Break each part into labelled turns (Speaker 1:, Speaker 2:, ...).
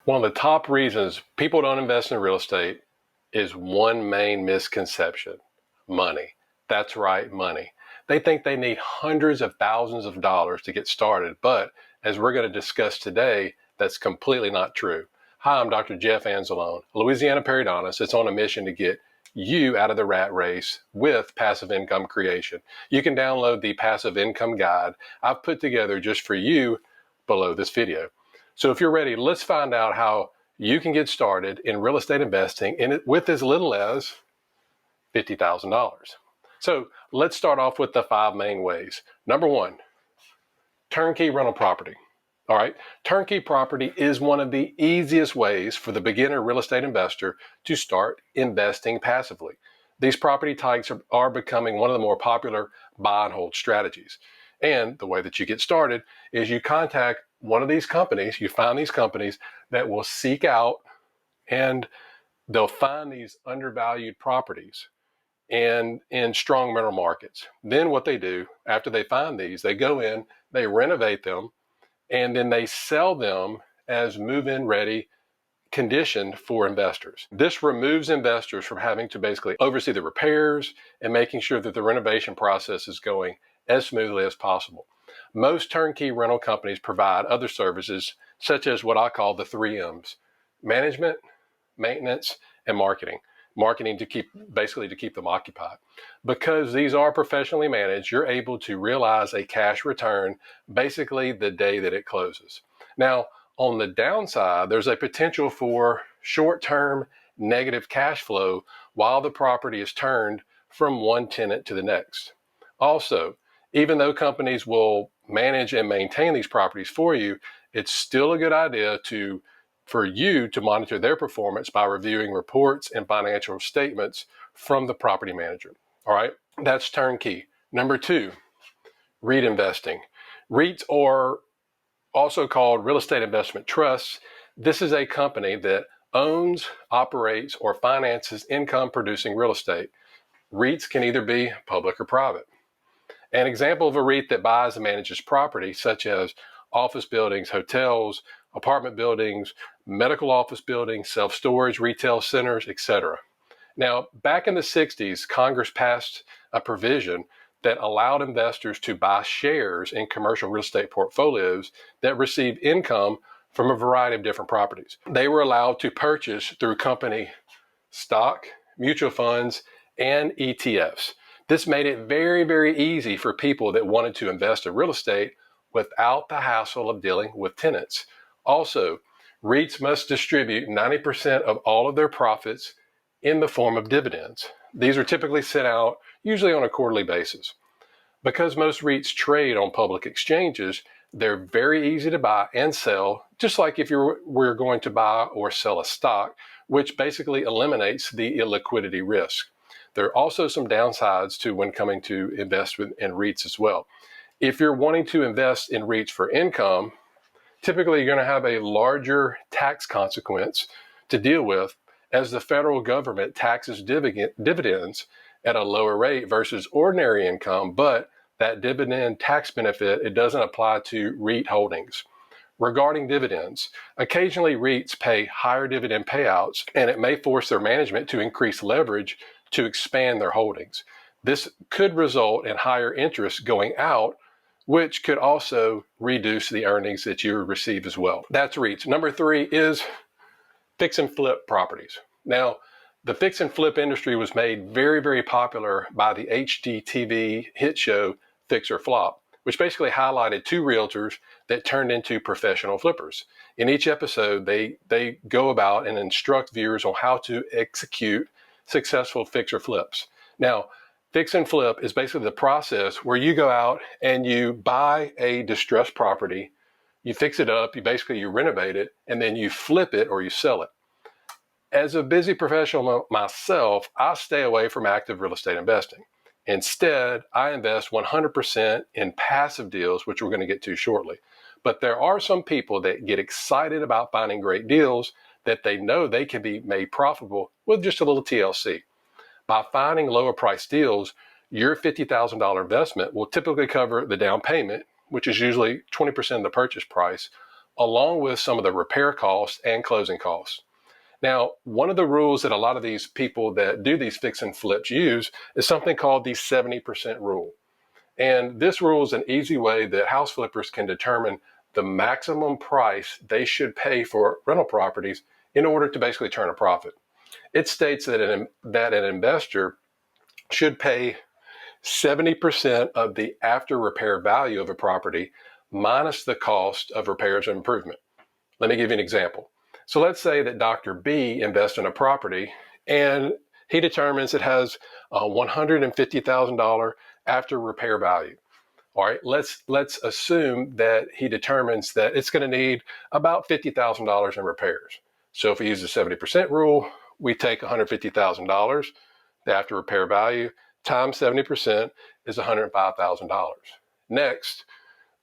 Speaker 1: One of the top reasons people don't invest in real estate is one main misconception: money. That's right, money. They think they need hundreds of thousands of dollars to get started, but as we're going to discuss today, that's completely not true. Hi, I'm Dr. Jeff Anzalone, a Louisiana periodontist that's on a mission to get you out of the rat race with passive income creation. You can download the passive income guide I've put together just for you below this video. So if you're ready, let's find out how you can get started in real estate investing with as little as $50,000. So let's start off with the 5 main ways. Number 1, turnkey rental property. All right, turnkey property is one of the easiest ways for the beginner real estate investor to start investing passively. These property types are becoming one of the more popular buy and hold strategies. And the way that you get started is you contact one of these companies, you find these companies that will seek out and they'll find these undervalued properties and in strong rental markets. Then what they do after they find these, they go in, they renovate them, and then they sell them as move-in ready condition for investors. This removes investors from having to basically oversee the repairs and making sure that the renovation process is going as smoothly as possible. Most turnkey rental companies provide other services such as what I call the 3 M's: management, maintenance, and marketing. Marketing to keep them occupied. Because these are professionally managed, you're able to realize a cash return basically the day that it closes. Now, on the downside, there's a potential for short-term negative cash flow while the property is turned from one tenant to the next. Also, even though companies will manage and maintain these properties for you, it's still a good idea for you to monitor their performance by reviewing reports and financial statements from the property manager. All right, that's turnkey. Number 2, REIT investing. REITs are also called real estate investment trusts. This is a company that owns, operates, or finances income-producing real estate. REITs can either be public or private. An example of a REIT that buys and manages property, such as office buildings, hotels, apartment buildings, medical office buildings, self-storage, retail centers, etc. Now, back in the 60s, Congress passed a provision that allowed investors to buy shares in commercial real estate portfolios that receive income from a variety of different properties. They were allowed to purchase through company stock, mutual funds, and ETFs. This made it very, very easy for people that wanted to invest in real estate without the hassle of dealing with tenants. Also, REITs must distribute 90% of all of their profits in the form of dividends. These are typically sent out usually on a quarterly basis. Because most REITs trade on public exchanges, they're very easy to buy and sell, just like if you were going to buy or sell a stock, which basically eliminates the illiquidity risk. There are also some downsides to when coming to invest in REITs as well. If you're wanting to invest in REITs for income, typically you're going to have a larger tax consequence to deal with, as the federal government taxes dividends at a lower rate versus ordinary income, but that dividend tax benefit, it doesn't apply to REIT holdings. Regarding dividends, occasionally REITs pay higher dividend payouts, and it may force their management to increase leverage to expand their holdings. This could result in higher interest going out, which could also reduce the earnings that you receive as well. That's REITs. Number 3 is fix and flip properties. Now, the fix and flip industry was made very, very popular by the HGTV hit show Fix or Flop, which basically highlighted 2 realtors that turned into professional flippers. In each episode, they go about and instruct viewers on how to execute successful fix or flips. Now, fix and flip is basically the process where you go out and you buy a distressed property, you fix it up, you renovate it, and then you flip it or you sell it. As a busy professional myself, I stay away from active real estate investing. Instead, I invest 100% in passive deals, which we're going to get to shortly. But there are some people that get excited about finding great deals that they know they can be made profitable with just a little TLC. By finding lower price deals, your $50,000 investment will typically cover the down payment, which is usually 20% of the purchase price, along with some of the repair costs and closing costs. Now, one of the rules that a lot of these people that do these fix and flips use is something called the 70% rule. And this rule is an easy way that house flippers can determine the maximum price they should pay for rental properties in order to basically turn a profit. It states that an investor should pay 70% of the after repair value of a property minus the cost of repairs and improvement. Let me give you an example. So let's say that Dr. B invests in a property and he determines it has a $150,000 after repair value. All right, let's assume that he determines that it's going to need about $50,000 in repairs. So if we use the 70% rule, we take $150,000, the after repair value, times 70% is $105,000. Next,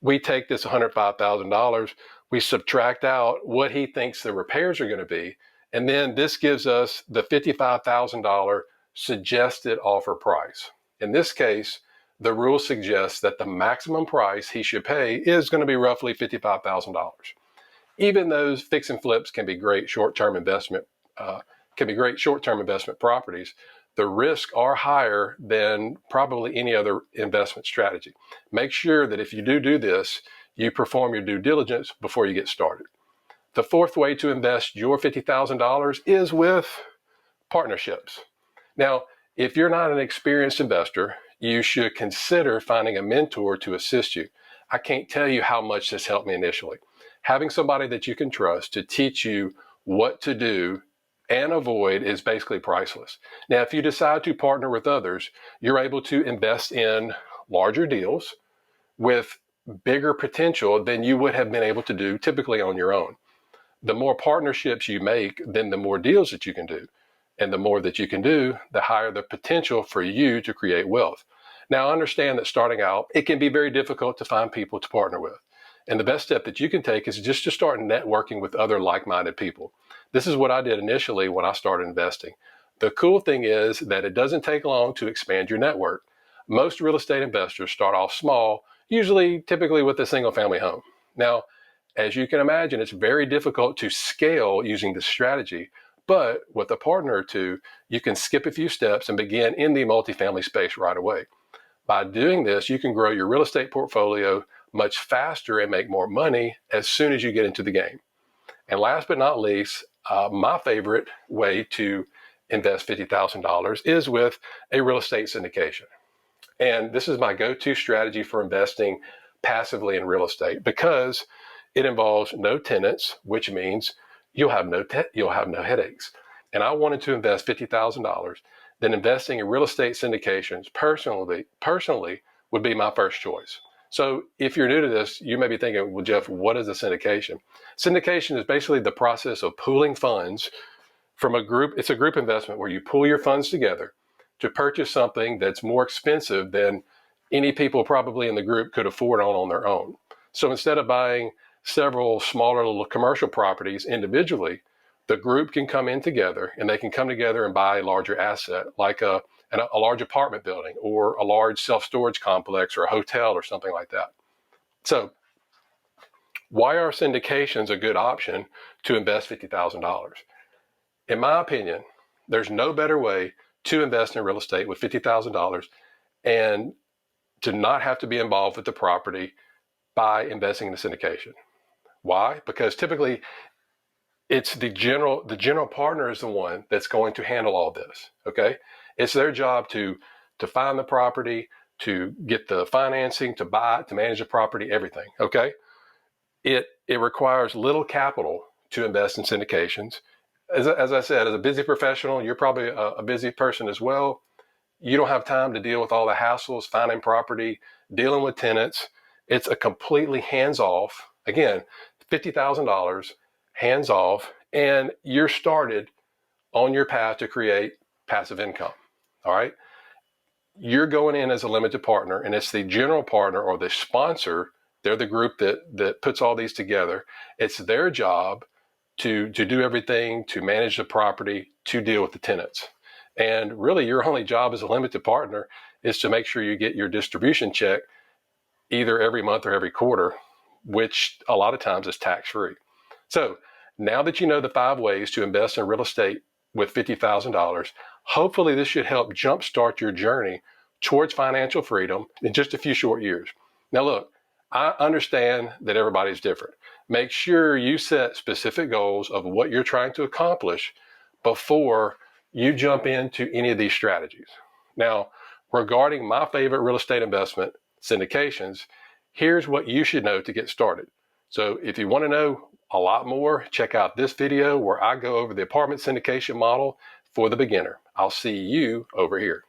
Speaker 1: we take this $105,000, we subtract out what he thinks the repairs are going to be, and then this gives us the $55,000 suggested offer price. In this case, the rule suggests that the maximum price he should pay is going to be roughly $55,000. Even those fix and flips can be great short-term investment properties. The risks are higher than probably any other investment strategy. Make sure that if you do this, you perform your due diligence before you get started. The fourth way to invest your $50,000 is with partnerships. Now, if you're not an experienced investor, you should consider finding a mentor to assist you. I can't tell you how much this helped me initially. Having somebody that you can trust to teach you what to do and avoid is basically priceless. Now, if you decide to partner with others, you're able to invest in larger deals with bigger potential than you would have been able to do typically on your own. The more partnerships you make, then the more deals that you can do. And the more that you can do, the higher the potential for you to create wealth. Now, understand that starting out, it can be very difficult to find people to partner with. And the best step that you can take is just to start networking with other like-minded people. This is what I did initially when I started investing. The cool thing is that it doesn't take long to expand your network. Most real estate investors start off small, typically with a single family home. Now, as you can imagine, it's very difficult to scale using this strategy, but with a partner or two, you can skip a few steps and begin in the multifamily space right away. By doing this, you can grow your real estate portfolio much faster and make more money as soon as you get into the game. And last but not least, my favorite way to invest $50,000 is with a real estate syndication. And this is my go-to strategy for investing passively in real estate because it involves no tenants, which means you'll have no headaches. And I wanted to invest $50,000. Then investing in real estate syndications personally would be my first choice. So if you're new to this, you may be thinking, well, Jeff, what is a syndication? Syndication is basically the process of pooling funds from a group. It's a group investment where you pool your funds together to purchase something that's more expensive than any people probably in the group could afford on their own. So instead of buying several smaller little commercial properties individually, the group can come in together and they can come together and buy a larger asset like a large apartment building or a large self-storage complex or a hotel or something like that. So why are syndications a good option to invest $50,000? In my opinion, there's no better way to invest in real estate with $50,000 and to not have to be involved with the property by investing in a syndication. Why? Because typically it's the general partner is the one that's going to handle all this. Okay. It's their job to find the property, to get the financing, to buy it, to manage the property, everything. Okay. It requires little capital to invest in syndications. As I said, as a busy professional, you're probably a busy person as well. You don't have time to deal with all the hassles, finding property, dealing with tenants. It's a completely hands-off, again, $50,000, hands-off, and you're started on your path to create passive income, all right? You're going in as a limited partner, and it's the general partner or the sponsor. They're the group that puts all these together. It's their job to do everything, to manage the property, to deal with the tenants. And really, your only job as a limited partner is to make sure you get your distribution check either every month or every quarter. which a lot of times is tax-free. So now that you know the 5 ways to invest in real estate with $50,000, hopefully this should help jumpstart your journey towards financial freedom in just a few short years. Now look, I understand that everybody's different. Make sure you set specific goals of what you're trying to accomplish before you jump into any of these strategies. Now, regarding my favorite real estate investment, syndications, here's what you should know to get started. So if you want to know a lot more, check out this video where I go over the apartment syndication model for the beginner. I'll see you over here.